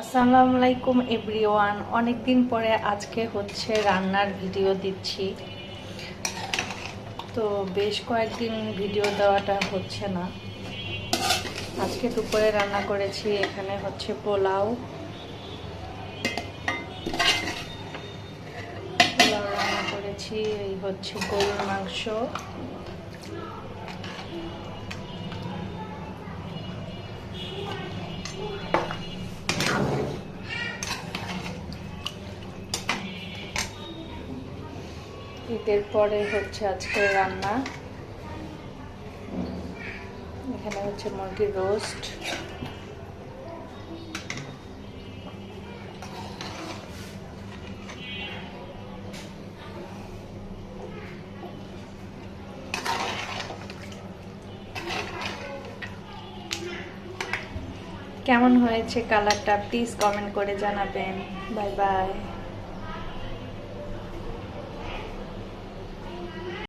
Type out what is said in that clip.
আসসালামু আলাইকুম এভরিওয়ান। অনেক দিন পরে আজকে হচ্ছে রান্নার ভিডিও দিচ্ছি। তো বেশ কয়েকদিন ভিডিও দেওয়াটা হচ্ছে না। আজকে দুপুরে রান্না করেছি, এখানে হচ্ছে পোলাও রান্না করেছি, এই হচ্ছে গরুর মাংস, ঈদের পরে হচ্ছে আজকে রান্না। এখানে হচ্ছে মুরগির রোস্ট, কেমন হয়েছে কালারটা প্লিজ কমেন্ট করে জানাবেন। Bye bye.